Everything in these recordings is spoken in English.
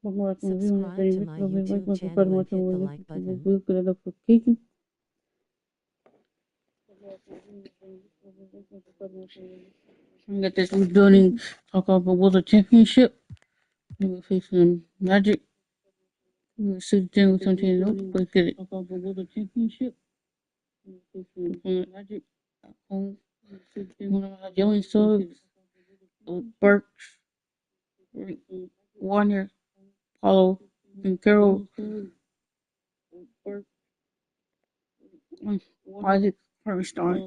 Subscribe to my YouTube channel and hit the like button. Got this rebuilding talk about World Championship. We were facing Magic. We were 16 with something. Nope, let's get it. Talk about World Championship. We were facing Magic at home. One of my Joey Suggs, Burks, Warner, Paulo, and Carroll. Isaac first start.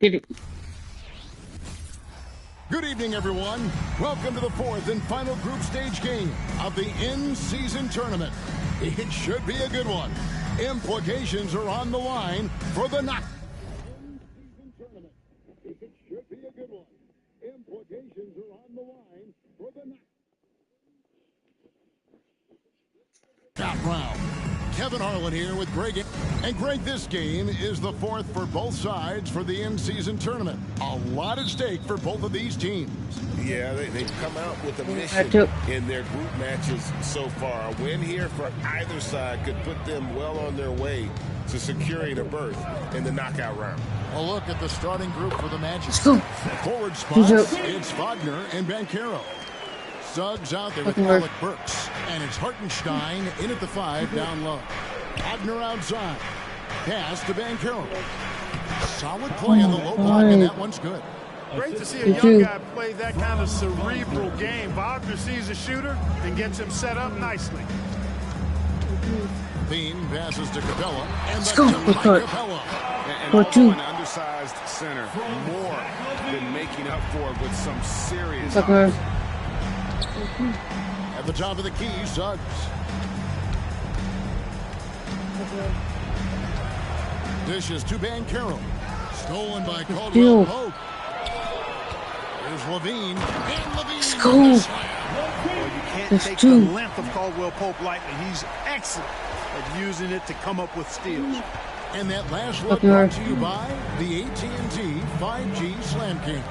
Get it. Good evening, everyone. Welcome to the fourth and final group stage game of the in-season tournament. It should be a good one. Implications are on the line for the knock. It should be a good one. Implications are on the line for the knockout round. Kevin Harlan here with Greg. And Greg, this game is the fourth for both sides for the in-season tournament. A lot at stake for both of these teams. Yeah, they've come out with a mission in their group matches so far. A win here for either side could put them well on their way to securing a berth in the knockout round. A look at the starting group for the Magic. Forward spots, it's Wagner and Banchero. Suggs out there with Alec Burks. And it's Hartenstein in at the 5 down low. Wagner outside. Pass to Banchero. Solid play on the low block, and that one's good. Great to see a young guy play that kind of cerebral game. Wagner sees a shooter and gets him set up nicely. Bean passes to Capella. And Let's go. Capella. And an undersized center, more than making up for it with some serious. At the top of the key, Suggs. Dishes to Banchero. Stolen by Caldwell Pope. Here's Levine. And Levine. Let's go. Well, you can't take the length of Caldwell Pope lightly. He's excellent at using it to come up with steals. And that last look brought to you by the AT&T 5G Slam King.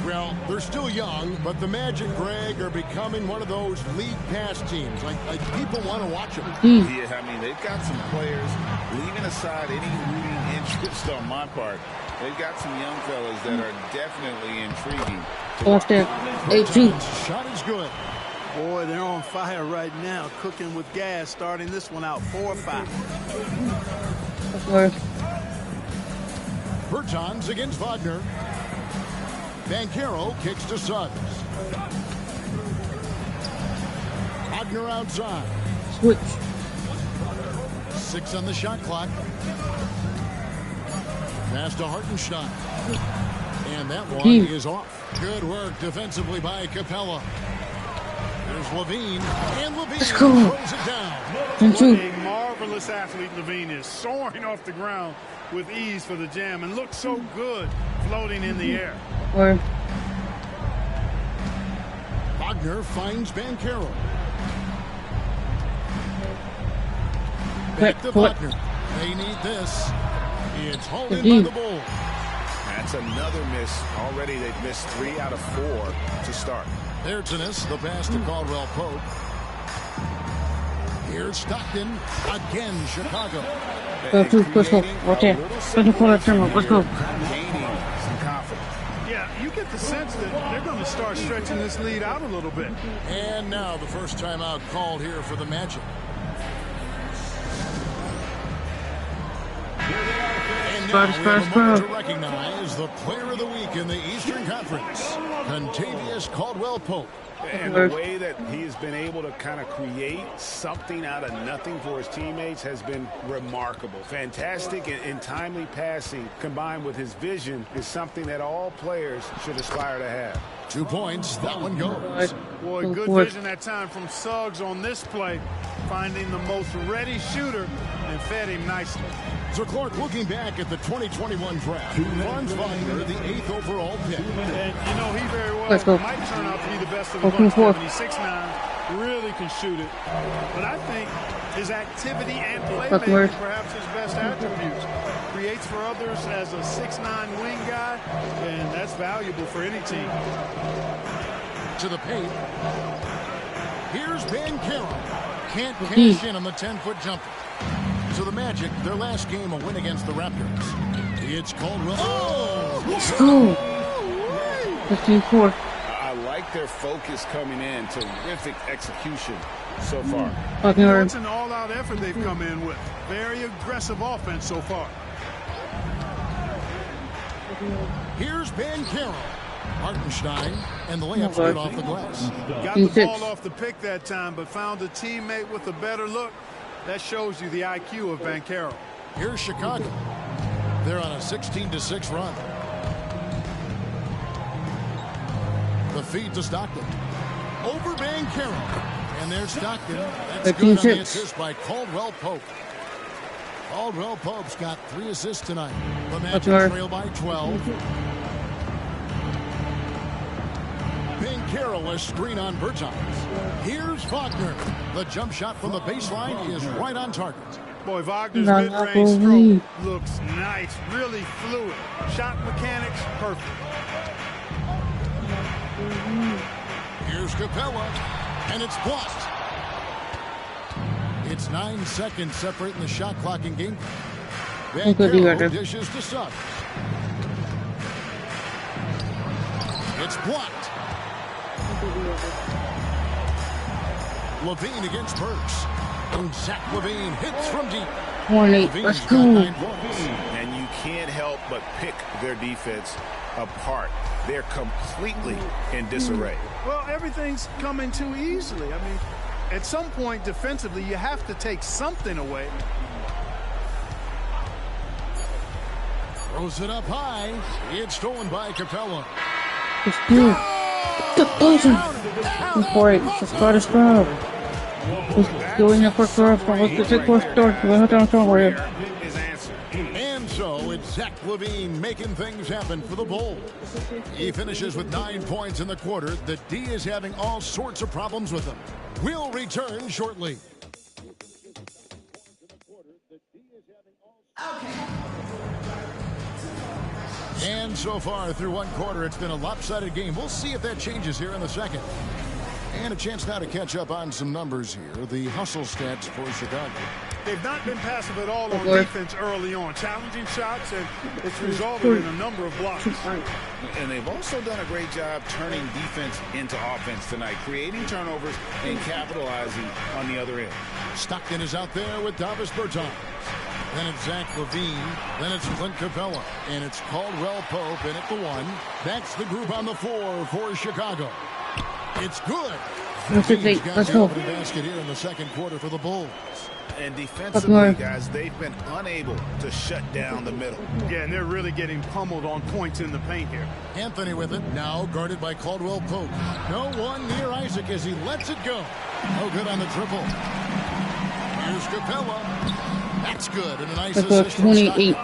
Well, they're still young, but the Magic, Greg, are becoming one of those league pass teams. Like people want to watch them. Yeah, I mean, they've got some players, leaving aside any rooting interest on my part, they've got some young fellas that are definitely intriguing. Off there. 18. Shot is good. Boy, they're on fire right now, cooking with gas, starting this one out 4-5. Bertans against Wagner. Banchero kicks to Suggs. Wagner outside. Switch. 6 on the shot clock. Pass to Hartenstein. And that one is off. Good work defensively by Capella. There's Levine. And Levine throws it down. What a marvelous athlete Levine is. Soaring off the ground with ease for the jam and looks so good floating in the air. Wagner finds Banchero. Back to Wagner. They need this. It's hauled in by the Bulls. That's another miss. Already they've missed 3 out of 4 to start. Ayrtonus, the pass to Caldwell Pope. Here's Stockton. Again, Chicago. Let's go. Right there. Let's go. Yeah, you get the sense that they're going to start stretching this lead out a little bit. And now the first timeout called here for the Magic. And now we have a moment to recognize the player of the week in the Eastern Conference, Contavious Caldwell Pope. And the way that he has been able to kind of create something out of nothing for his teammates has been remarkable. Fantastic and timely passing combined with his vision is something that all players should aspire to have. 2 points. That one goes. Boy, good vision that time from Suggs on this play, finding the most ready shooter and fed him nicely. So Clark, looking back at the 2021 draft, Franz Wagner, the 8th overall pick. And you know, he very well Let's go. might turn out to be the best of the bunch. He's 6'9", really can shoot it. But I think his activity and playmaking perhaps his best attributes. Creates for others as a 6'9" wing guy, and that's valuable for any team. To the paint. Here's Banchero. Can't cash in on the 10-foot jumper. So the Magic, their last game, a win against the Raptors. It's Caldwell. Oh! 15-4. I like their focus coming in. Terrific execution so far. It's an all-out effort they've come in with. Very aggressive offense so far. Here's Banchero. Hartenstein, and the layup's good off the glass. Got the ball off the pick that time, but found a teammate with a better look. That shows you the IQ of Banchero. Here's Chicago. They're on a 16-6 run. The feed to Stockton. Over Banchero. And there's Stockton. That's good on the assist by Caldwell Pope. Caldwell Pope's got 3 assists tonight. The Magic trail by 12. Banchero, a screen on Bertans. Here's Wagner. The jump shot from the baseline is right on target. Boy, Wagner's mid-range stroke looks nice, really fluid. Shot mechanics, perfect. Here's Capella, and it's blocked. It's 9 seconds separating the shot clock in game. Banchero dishes to Suggs. It's blocked. Levine against Burks. And Zach Levine hits from deep. 28. Let's go. And you can't help but pick their defense apart. They're completely in disarray. Well, everything's coming too easily. I mean, at some point defensively, you have to take something away. Throws it up high. It's stolen by Capella. It's good. For it. Just got to stop. Going up for first. And so it's Zach Levine making things happen for the Bulls. He finishes with 9 points in the quarter. The D is having all sorts of problems with them. We'll return shortly. And so far through one quarter, it's been a lopsided game. We'll see if that changes here in the second. And a chance now to catch up on some numbers here. The hustle stats for Chicago. They've not been passive at all on defense early on. Challenging shots, and it's resulted in a number of blocks. And they've also done a great job turning defense into offense tonight, creating turnovers and capitalizing on the other end. Stockton is out there with Davis Bertans. Then it's Zach Levine. Then it's Clint Capella. And it's Caldwell Pope in at the 1. That's the group on the floor for Chicago. It's good. Let's go. The basket here in the second quarter for the Bulls. And defensively, guys, they've been unable to shut down the middle. Yeah, and they're really getting pummeled on points in the paint here. Anthony with it, now guarded by Caldwell Pope. No one near Isaac as he lets it go. No good on the triple. Here's Capella. That's good, and a nice assist from Stockton.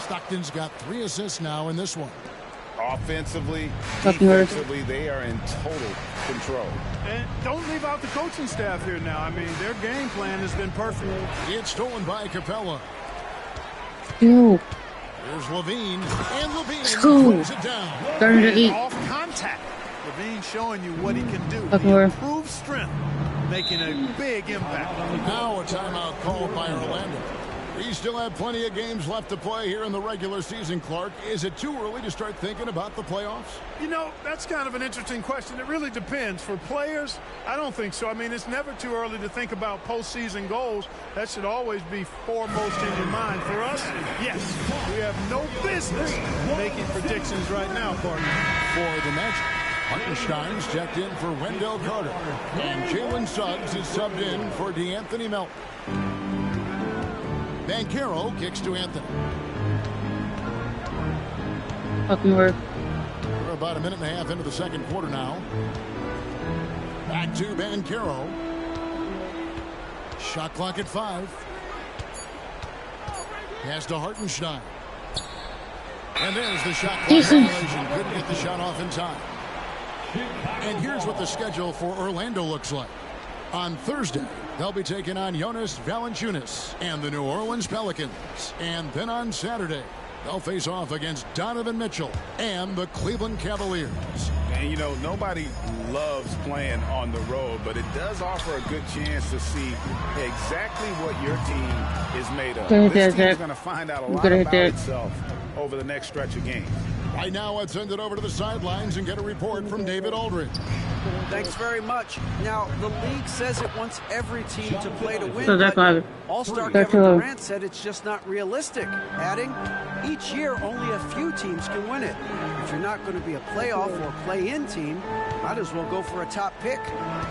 Stockton's got 3 assists now in this one. Offensively, defensively, they are in total control. And don't leave out the coaching staff here now. I mean, their game plan has been perfect. It's stolen by Capella. Yo. There's Levine, and Levine puts it down. 30-8. Off contact. Levine showing you what he can do. Improved strength, making a big impact. Now a timeout called by Orlando. We still have plenty of games left to play here in the regular season, Clark. Is it too early to start thinking about the playoffs? You know, that's kind of an interesting question. It really depends. For players, I don't think so. I mean, it's never too early to think about postseason goals. That should always be foremost in your mind. For us, yes, we have no business making predictions right now, partner. For the Magic, Hartenstein's checked in for Wendell Carter. And Jalen Suggs is subbed in for DeAnthony Melton. Banchero kicks to Anthony. We're about a minute and a half into the second quarter now. Back to Banchero. Shot clock at 5. Pass to Hartenstein. And there's the shot clock violation. Couldn't get the shot off in time. And here's what the schedule for Orlando looks like. On Thursday, they'll be taking on Jonas Valanciunas and the New Orleans Pelicans. And then on Saturday, they'll face off against Donovan Mitchell and the Cleveland Cavaliers. And, you know, nobody loves playing on the road, but it does offer a good chance to see exactly what your team is made of. This team is going to find out a lot about itself over the next stretch of games. Right now, let's send it over to the sidelines and get a report from David Aldridge. Thanks very much. Now, the league says it wants every team to play to win, So but All-Star Kevin Durant said it's just not realistic, adding, each year only a few teams can win it. If you're not going to be a playoff or play-in team, might as well go for a top pick,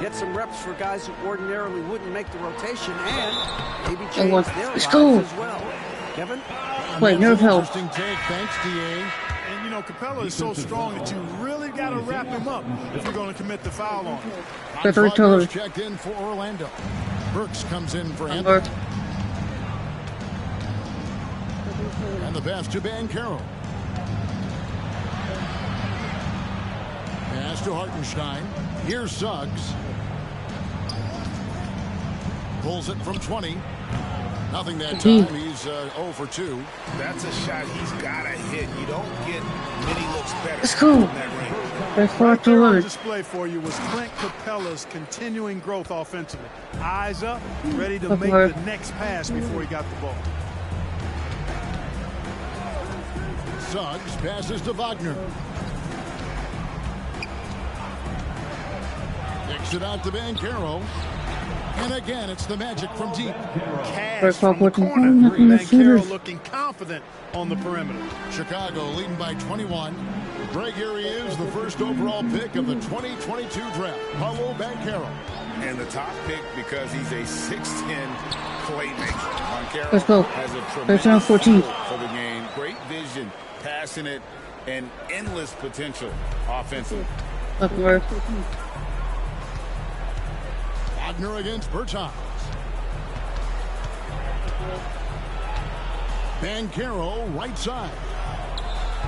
get some reps for guys who ordinarily wouldn't make the rotation, and maybe change their lives as well. Kevin? Wait, no help. Interesting take. Thanks, DA. And, you know, Capella is so strong that you really got to wrap him up if you're going to commit the foul on him. Wagner's checked in for Orlando. Burks comes in for Anthony. And the pass to Banchero. Pass to Hartenstein. Here's Suggs. Pulls it from 20. Nothing that time. He's 0 for 2. That's a shot he's got to hit. You don't get many looks better. Let's go. Right there on display for you was Clint Capella's continuing growth offensively. Eyes up, ready to make the next pass before he got the ball. Suggs passes to Wagner. Kicks it out to Banchero. And again, it's the Magic from deep. Cash from the corner. Banchero looking confident on the perimeter. Chicago leading by 21. Greg, here he is, the first overall pick of the 2022 draft, Paolo Banchero. And the top pick because he's a 6'10 playmaker. Banchero Let's go. has a First round, tremendous 14. feel for the game. Great vision, passing it, and endless potential offensively. Wagner against Bertans. Banchero right side.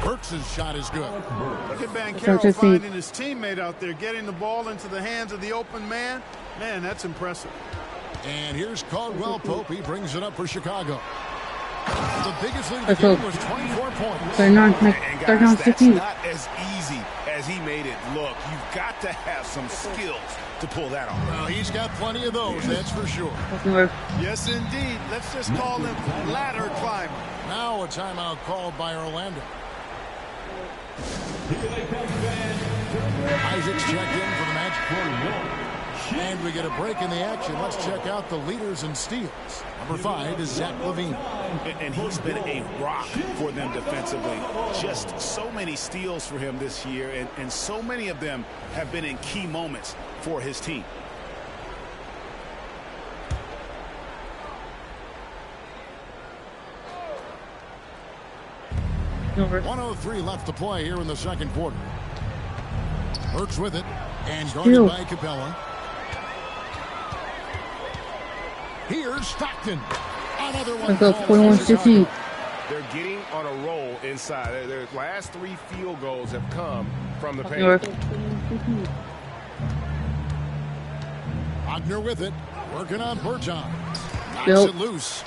Burks' shot is good. Look at Banchero finding his teammate out there, getting the ball into the hands of the open man. Man, that's impressive. And here's Caldwell Pope. He brings it up for Chicago. The biggest lead of the game was 24 points. And guys, that's not as easy as he made it look. You've got to have some skills to pull that off. Well, he's got plenty of those, that's for sure. Yes, indeed. Let's just call him ladder climber. Now a timeout called by Orlando. Isaac's checked in for the Magic. And we get a break in the action. Let's check out the leaders in steals. Number 5 is Zach LaVine. And he's been a rock for them defensively. Just so many steals for him this year, and so many of them have been in key moments for his team. .103 left to play here in the second quarter. Burks with it, and guarded by Capella. Here's Stockton. Another one. They're getting on a roll inside. Their last 3 field goals have come from the paint. Wagner with it, working on Bertans. Knocks it loose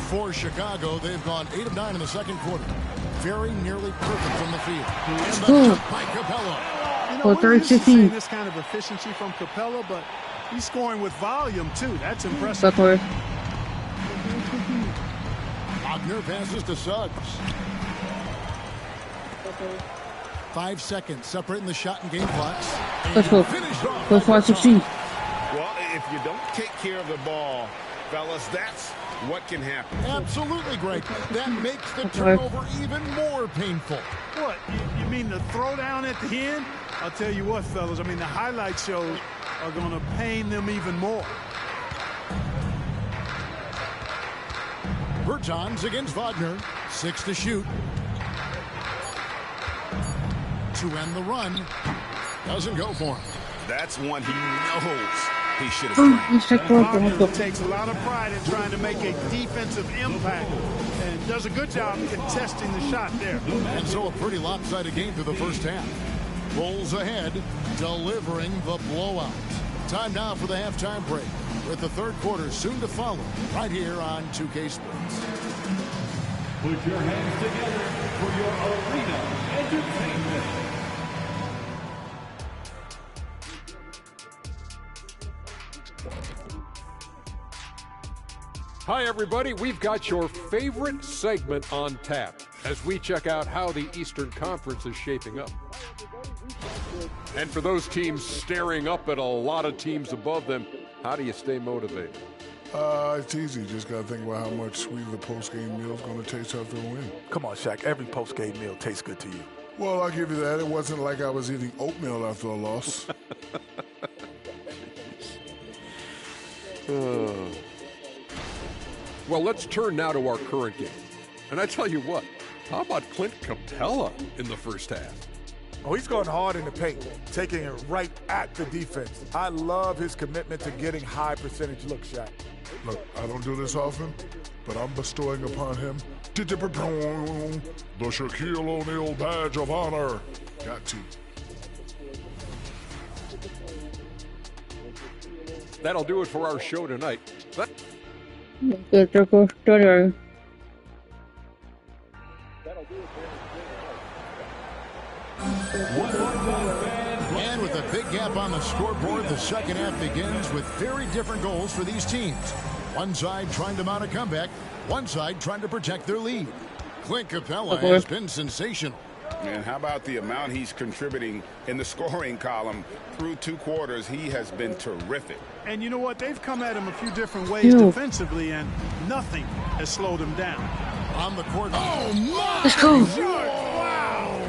for Chicago. They've gone 8 of 9 in the second quarter. Very nearly perfect from the field. And the jump by Capella. You know, we're used to seeing this kind of efficiency from Capella, but he's scoring with volume, too. That's impressive. Wagner passes to Suggs. 5 seconds separating the shot and game clocks. Let's go. Let's watch 16. Well, if you don't take care of the ball, fellas, that's what can happen. Absolutely, Greg. That makes the turnover even more painful. What? You mean the throwdown at the end? I'll tell you what, fellas. I mean, the highlight shows are going to pain them even more. Bertans against Wagner. 6 to shoot. To end the run. Doesn't go for him. That's one he knows he should have strained. Wagner takes a lot of pride in trying to make a defensive impact and does a good job contesting the shot there. And so a pretty lopsided game through the first half. Bulls ahead, delivering the blowout. Time now for the halftime break, with the third quarter soon to follow, right here on 2K Sports. Put your hands together for your arena entertainment. Hi, everybody. We've got your favorite segment on tap as we check out how the Eastern Conference is shaping up. And for those teams staring up at a lot of teams above them, how do you stay motivated? It's easy. You just got to think about how much sweeter the post-game meal is going to taste after a win. Come on, Shaq. Every post-game meal tastes good to you. Well, I'll give you that. It wasn't like I was eating oatmeal after a loss. Well, let's turn now to our current game. And I tell you what, how about Clint Capella in the first half? Oh, he's going hard in the paint, taking it right at the defense. I love his commitment to getting high percentage looks, Shaq. Look, I don't do this often, but I'm bestowing upon him the Shaquille O'Neal badge of honor. Got to. That'll do it for our show tonight. And with a big gap on the scoreboard, the second half begins with very different goals for these teams. One side trying to mount a comeback, one side trying to protect their lead. Clint Capella has been sensational. And how about the amount he's contributing in the scoring column through two quarters? He has been terrific. And you know what? They've come at him a few different ways defensively, and nothing has slowed him down. On the court. Oh, my! Let's go. Wow!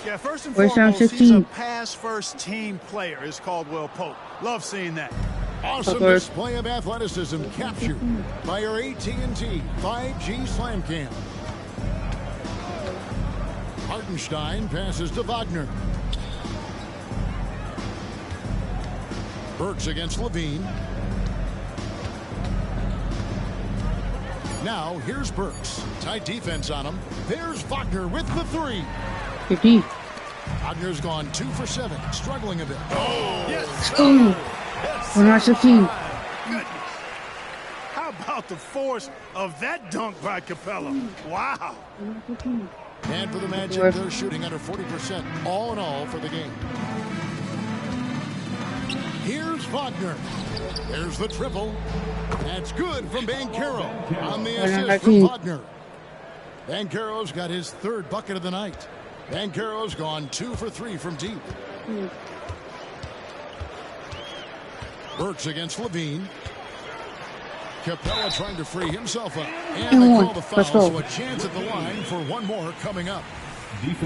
Yeah, first and Where's foremost, down he's a 15? pass-first team player, is Caldwell Pope. Love seeing that. Awesome display of athleticism captured by our AT&T 5G Slam Cam. Hartenstein passes to Wagner. Burks against Levine. Now here's Burks. Tight defense on him. There's Wagner with the three. Wagner's gone 2 for 7, struggling a bit. Oh, yes. We're not 15. Goodness. How about the force of that dunk by Capella? Wow. And for the Magic, they're shooting under 40% all in all for the game. Here's Wagner. There's the triple. That's good from Banchero on the assist from Wagner. Banchero's got his third bucket of the night. Banchero's gone 2 for 3 from deep. Burks against Levine. Capella trying to free himself up. And they call the foul, so a chance at the line for one more coming up.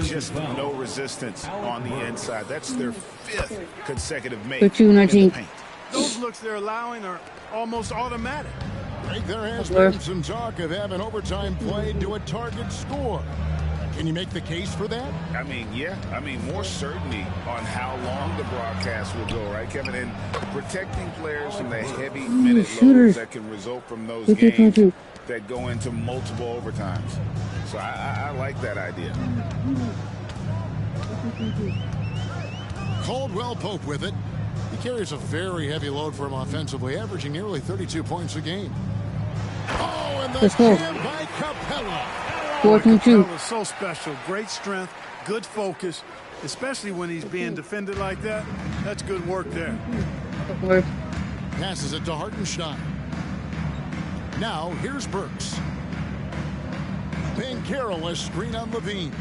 Just no resistance on the inside. That's their 5th consecutive make. Those looks they're allowing are almost automatic. Greg, there has been some talk of having overtime played to a target score. Can you make the case for that? I mean, yeah. I mean, more certainty on how long the broadcast will go, right, Kevin? And protecting players from the heavy minute loads that can result from those games that go into multiple overtimes. So I like that idea. Caldwell Pope with it. He carries a very heavy load for him offensively, averaging nearly 32 points a game. Oh, and the jam by Capella. 4-2. Capella's so special. Great strength, good focus, especially when he's being defended like that. That's good work there. Passes it to Hartenstein. Now, here's Burks. Banchero, a screen on Levine.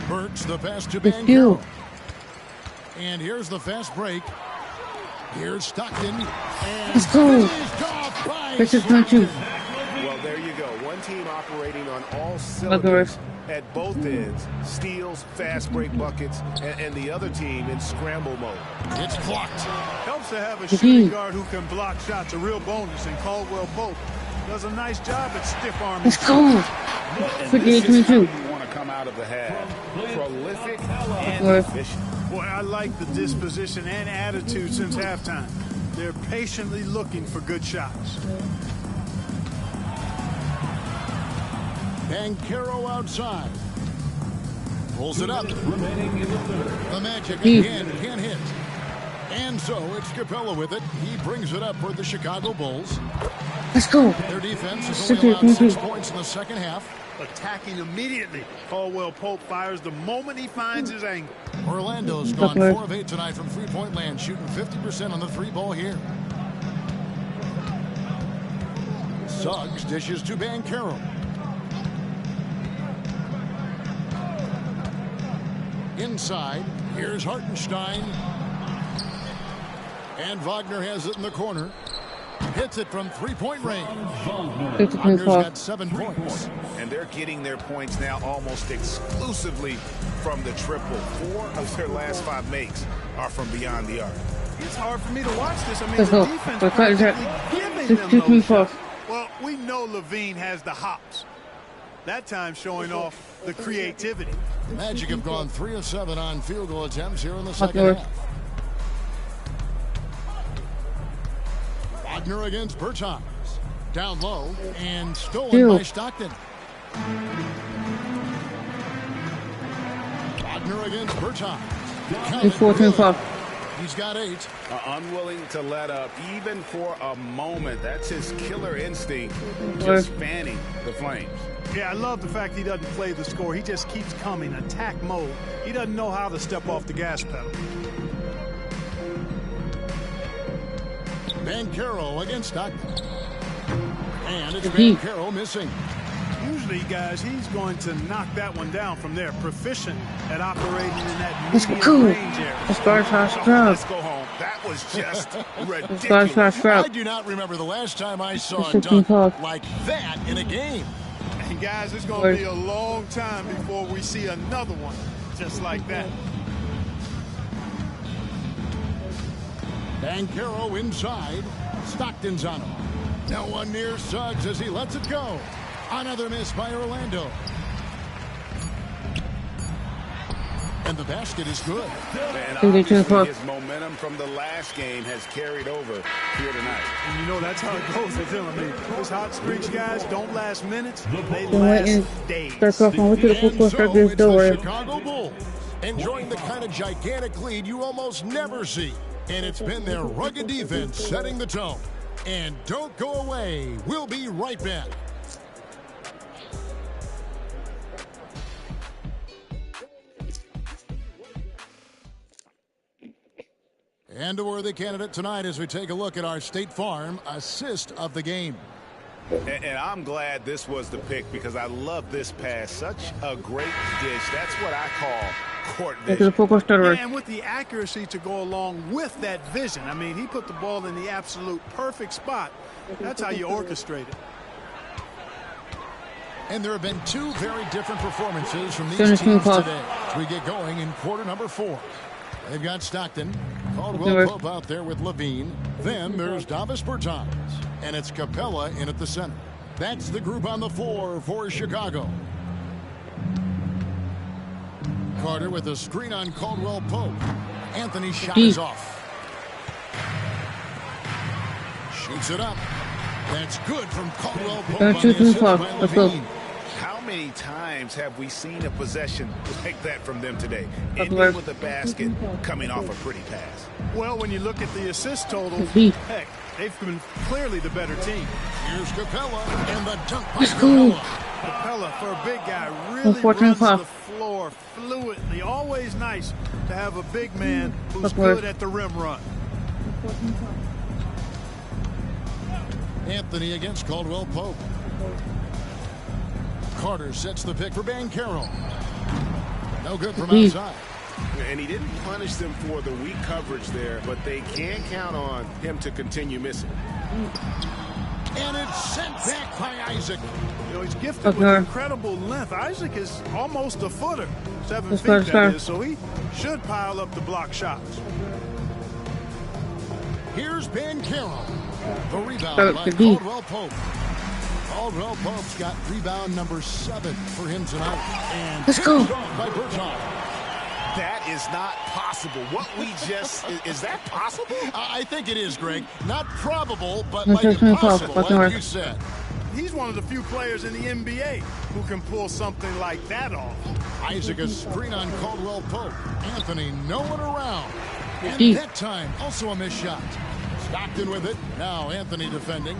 Burks, the pass to Banchero. And here's the fast break. Here's Stockton. And finished off by Well, there you go. One team operating on all cylinders at both ends. Steals, fast break buckets, and the other team in scramble mode. It's blocked. Helps to have a shooting guard who can block shots. A real bonus. And Caldwell Pope does a nice job at stiff arming. Let's go. 58-22. You want to come out of the half. Prolific and efficient. Boy, I like the disposition and attitude since halftime. They're patiently looking for good shots. Banchero outside. Pulls it up. The Magic again can't hit. And so it's Capella with it. He brings it up for the Chicago Bulls. Let's go. Their defense has only allowed 6 points in the second half. Attacking immediately. Caldwell Pope fires the moment he finds his angle. Orlando's gone 4 of 8 tonight from three-point land, shooting 50% on the three ball here. Suggs dishes to Banchero. Inside, here's Hartenstein. And Wagner has it in the corner. Hits it from three-point range. Wagner's got 7 points. And they're getting their points now almost exclusively from the triple. 4 of their last 5 makes are from beyond the arc. It's hard for me to watch this. I mean, the defense practically giving them those shots. Well, we know Levine has the hops. That time showing off the creativity. The Magic have gone 3 of 7 on field goal attempts here in the second half. Wagner against Bertans. Down low and stolen by Stockton. Wagner against Bertans. He's got 8. Unwilling to let up even for a moment. That's his killer instinct, just fanning the flames. Yeah, I love the fact he doesn't play the score. He just keeps coming, attack mode. He doesn't know how to step off the gas pedal. Banchero against Stockton. And it's Banchero missing. Usually, guys, he's going to knock that one down from there. Proficient at operating in that medium range area. Let's go home. That was just ridiculous. I do not remember the last time I saw a dunk like that in a game. And guys, it's going to be a long time before we see another one just like that. Banchero inside. Stockton's on him. No one near Suggs as he lets it go. Another miss by Orlando. And the basket is good. And obviously his momentum from the last game has carried over here tonight. And you know that's how it goes with him. I mean, those hot streaks, guys, don't last minutes. They last days. And so it's the Chicago Bulls enjoying the kind of gigantic lead you almost never see. And it's been their rugged defense setting the tone. And don't go away. We'll be right back. And a worthy candidate tonight as we take a look at our State Farm assist of the game. And I'm glad this was the pick because I love this pass. Such a great dish. That's what I call court vision. Yeah, and with the accuracy to go along with that vision. I mean, he put the ball in the absolute perfect spot. That's how you orchestrate it. And there have been 2 very different performances from these teams today as we get going in quarter number 4. They've got Stockton, Caldwell Pope out there with Levine. Then there's Davis Bertans, and it's Capella in at the center. That's the group on the floor for Chicago. Carter with a screen on Caldwell Pope. Anthony's shot is off. Shoots it up. That's good from Caldwell Pope on the assist by Levine. How many times have we seen a possession like that from them today? Ending with a basket, coming off a pretty pass. Well, when you look at the assist total, heck, they've been clearly the better team. Here's Capella and the dunk by Capella. Capella, for a big guy, really runs the floor fluidly. Always nice to have a big man who's good at the rim run. Anthony against Caldwell Pope. Carter sets the pick for Banchero. No good from outside. And he didn't punish them for the weak coverage there, but they can count on him to continue missing. And it's sent back by Isaac. You know, he's gifted with incredible length. Isaac is almost a footer. 7 feet, that is, so he should pile up the block shots. Here's Banchero. The rebound by Caldwell Pope. Caldwell Pope's got rebound number 7 for him tonight. And let's go. By Bertans. That is not possible. What we just, is that possible? I think it is, Greg. Not probable, but like impossible, like you said. He's one of the few players in the NBA who can pull something like that off. Isaac a screen on Caldwell Pope. Anthony no one around. And that time, also a missed shot. Stockton with it. Now Anthony defending.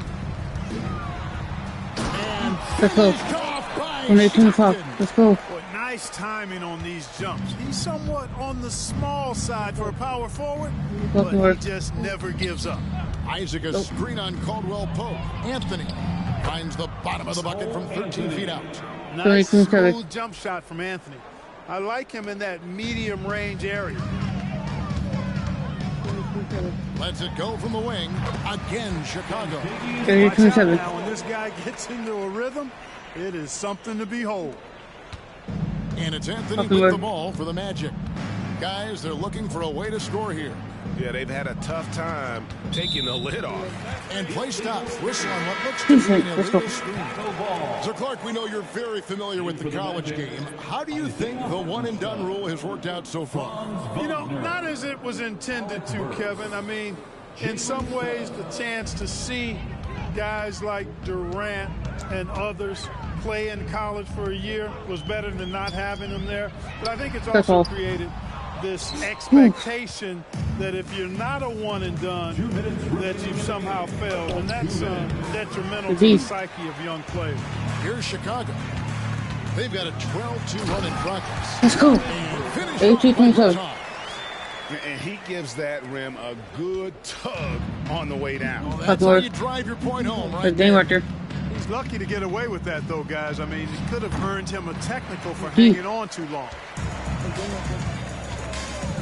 And finished off by Stockton. Let's go. Well, nice timing on these jumps. He's somewhat on the small side for a power forward, but he just never gives up. Isaac a screen on Caldwell Pope. Anthony finds the bottom of the bucket from 13 feet out. Nice smooth jump shot from Anthony. I like him in that medium range area. Lets it go from the wing. Again, Chicago. Watch out now, when this guy gets into a rhythm, it is something to behold. And it's Anthony with the ball for the Magic. Guys, they're looking for a way to score here. Yeah, they've had a tough time taking the lid off. And play stops. Whistle on what looks to be an illegal screen. So, Clark, we know you're very familiar with the college game. How do you think the one-and-done rule has worked out so far? You know, not as it was intended to, Kevin. I mean, in some ways, the chance to see guys like Durant and others play in college for a year was better than not having them there. But I think it's also created this expectation that if you're not a one and done, that you've somehow failed, and that's detrimental to the psyche of young players. Here's Chicago. They've got a 12-2 run in progress. Let's go. 18-27. And he gives that rim a good tug on the way down. Well, that's how you drive your point home, right there. He's lucky to get away with that, though, guys. I mean, it could have earned him a technical for hanging on too long.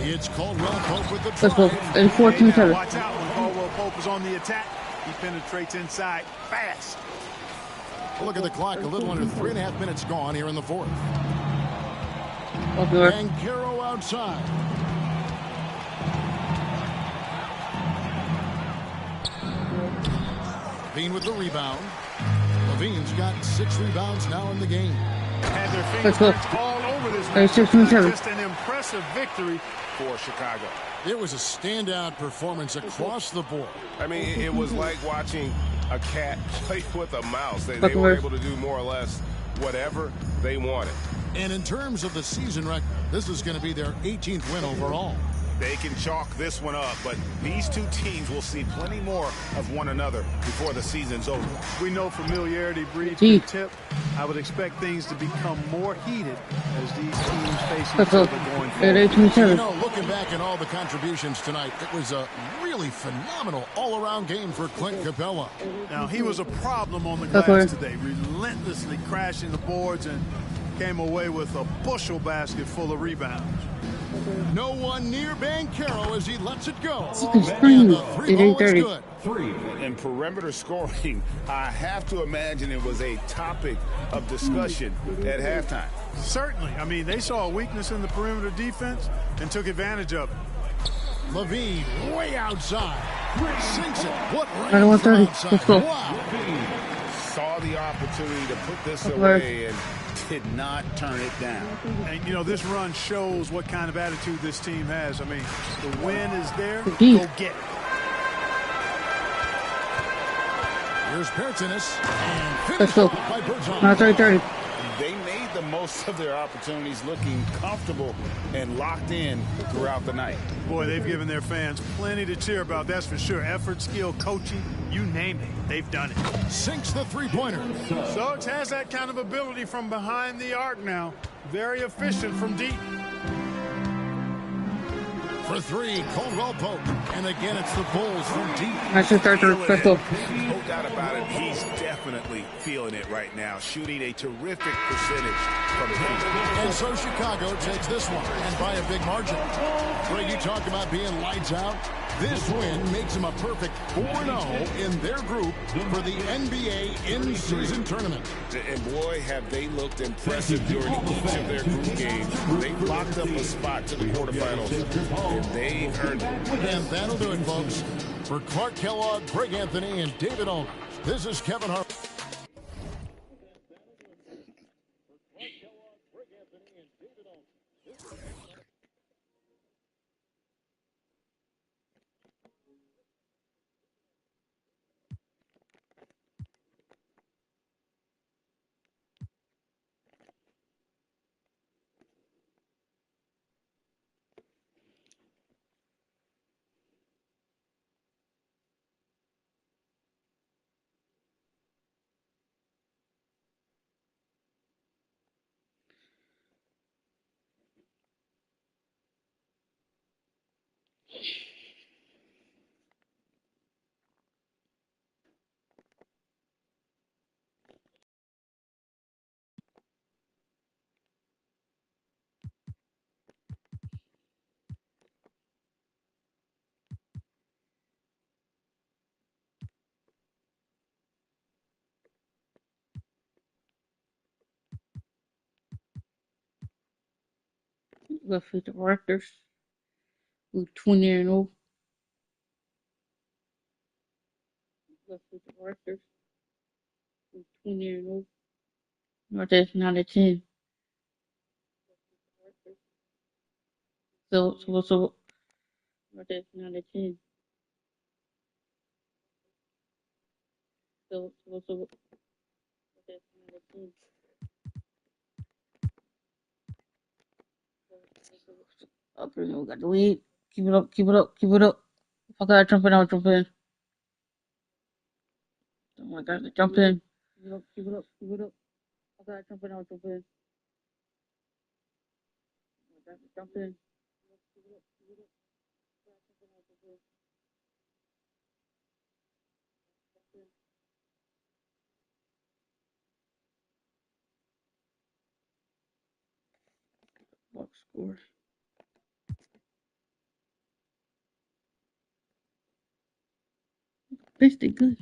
It's Caldwell Pope with the drive. Let's go. 14-7. Watch out when Caldwell Pope is on the attack. He penetrates inside fast. Look at the clock. A little under 3.5 minutes gone here in the fourth. And Caro outside. Levine with the rebound. Levine's got 6 rebounds now in the game. Had their fingerprints all over this match. Just an impressive victory for Chicago. It was a standout performance across the board. I mean, it was like watching a cat play with a mouse. They were able to do more or less whatever they wanted. And in terms of the season record, this is going to be their 18th win overall. They can chalk this one up, but these two teams will see plenty more of one another before the season's over. We know familiarity breeds contempt. I would expect things to become more heated as these teams face each other going forward. You know, looking back at all the contributions tonight, it was a really phenomenal all-around game for Clint Capella. Now, he was a problem on the glass today, relentlessly crashing the boards and came away with a bushel basket full of rebounds. No one near Banchero as he lets it go. And the 3-ball is good. In perimeter scoring, I have to imagine it was a topic of discussion at halftime. Certainly. I mean, they saw a weakness in the perimeter defense and took advantage of it. Levine way outside. Sinks it. What I don't want 30. Let's go. Wow. Saw the opportunity to put this away and did not turn it down. And, you know, this run shows what kind of attitude this team has. I mean, the win is there. Go get it. Here's Bertinis. Let's go. Now 30-30. They made the most of their opportunities, looking comfortable and locked in throughout the night. Boy, they've given their fans plenty to cheer about, that's for sure. Effort, skill, coaching, you name it, they've done it. Sinks the three-pointer. Suggs has that kind of ability from behind the arc now. Very efficient from deep. For 3, Caldwell Pope. And again, it's the Bulls from deep. That's the third. Let's go. No doubt about it, he's definitely feeling it right now, shooting a terrific percentage from the field. And so Chicago takes this one, and by a big margin. Greg, you talk about being lights out. This win makes them a perfect 4-0 in their group for the NBA in-season tournament. And boy, have they looked impressive during each of their group games. They've locked up a spot to the quarterfinals, and they've earned it. And that'll do it, folks. For Clark Kellogg, Greg Anthony, and David Olney, this is Kevin Hart. Left with the Raptors. We're 20-0. Left with the Raptors. We're 20-0. Not that's 9-10. So. Not that's 9-10. So. Not that's 9-10. Up here, we got the lead. Keep it up. Keep it up. Keep it up. If I gotta jump in, I'll jump in. Oh my God, jump in. Keep it up. Keep it up. Keep it up. If I gotta jump in, I'll jump in. Jump in. Box score. This they good.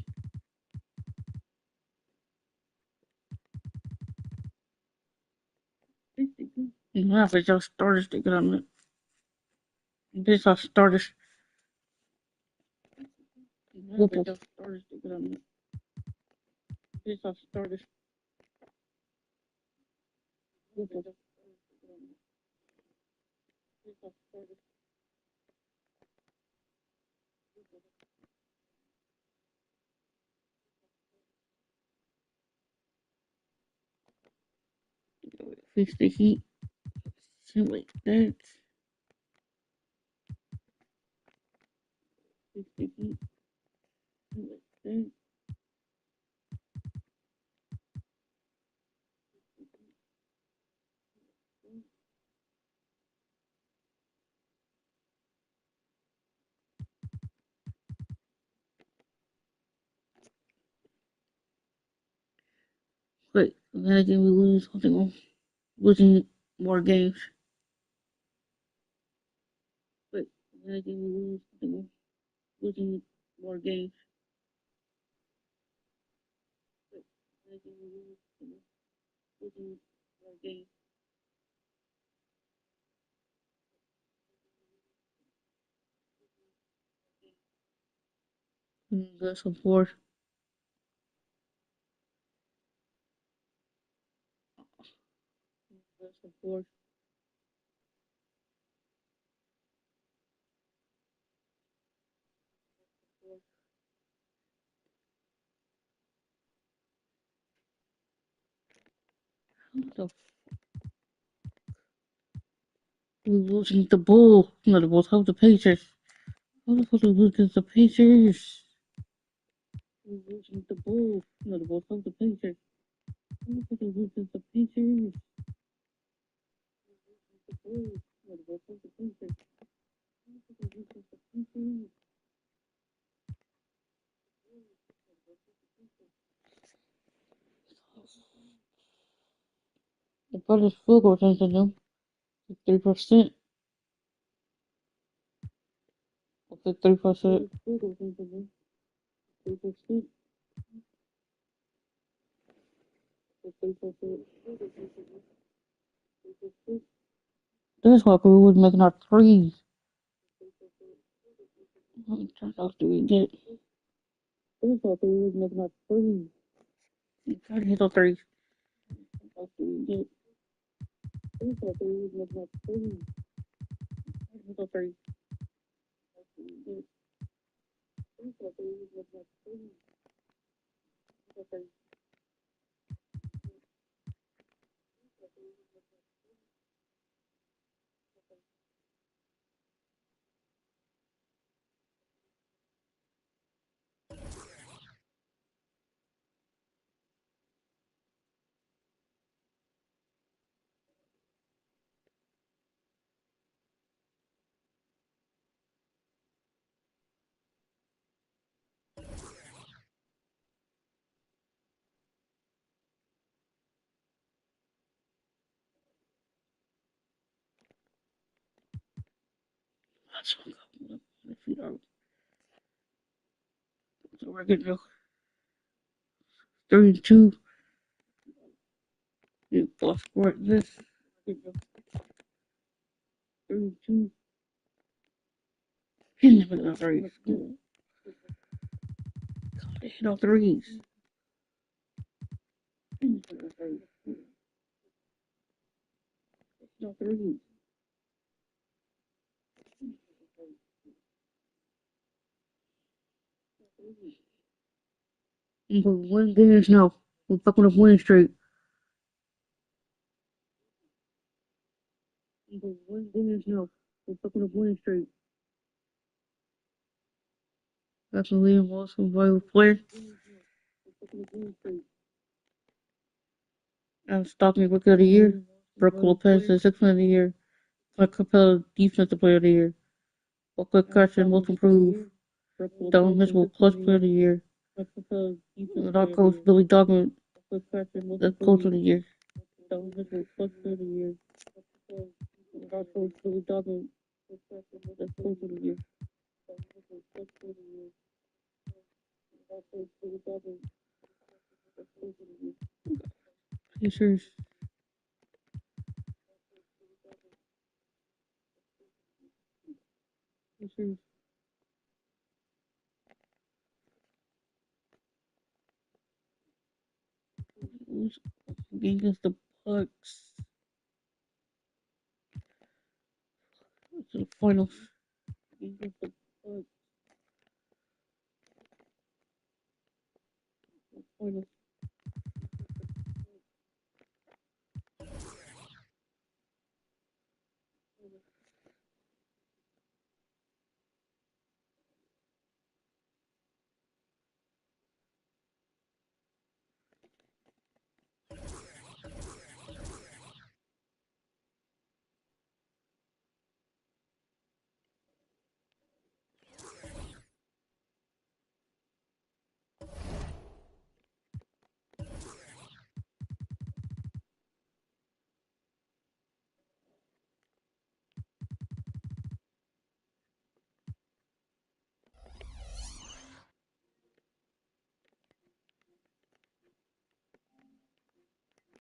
This they good. Yeah, but y'all starters they good on it. This our starters. Whoop up. Starters they good on it. This our starters. Whoop up. This our starters. 50 Heat. Shit like that. 50 Heat. Shit like that. Wait, then again we lose. I think we're losing more games. Wait, then again we lose. I think we're losing more games. Wait, then again we lose. I think we're losing more games. Got support. Got support. What the we're losing the Bulls. No, the Bulls. How the Pacers? How the fuck we lose against the Pacers? We're losing the Bulls. No, the Bulls. How the Pacers? How the fuck we lose against the Pacers? The Bulls. No, the Bulls. How the Pacers? How the fuck we lose against the Pacers? The brother's field goal percentage of them. 3%. 3%. Field goal percentage of them. 3%. 3%. That's why we was making our threes. How many tryouts do we get? That's why we was making our threes. Try to hit those threes. How do we get? That's why we was making our threes. Try to hit those threes. How do we get? That's why we was making our threes. Hit those threes. That's a feet out. So we're getting 3-2. You both scored this. 3-2. He never got threes. God, they hit all threes. No threes. But one games now. We're fucking up winning streak. But one games now. We're fucking up winning streak. That's a Liam Wilson valuable player. Stockton Rookie of the Year. Brooke Lopez the Sixth Man of the Year. Clint Capella Defensive Player of the Year. Walker Carson Most Improved. Don Mitchell Plus Player of the Year. And our coach Billy Dogman the Coach of the Year. Don Mitchell Plus Player of the Year. And our coach Billy Dogman the Coach of the Year. Pacers. Pacers. Game against the Bucks. It's the finals. Game against the Bucks. Finals.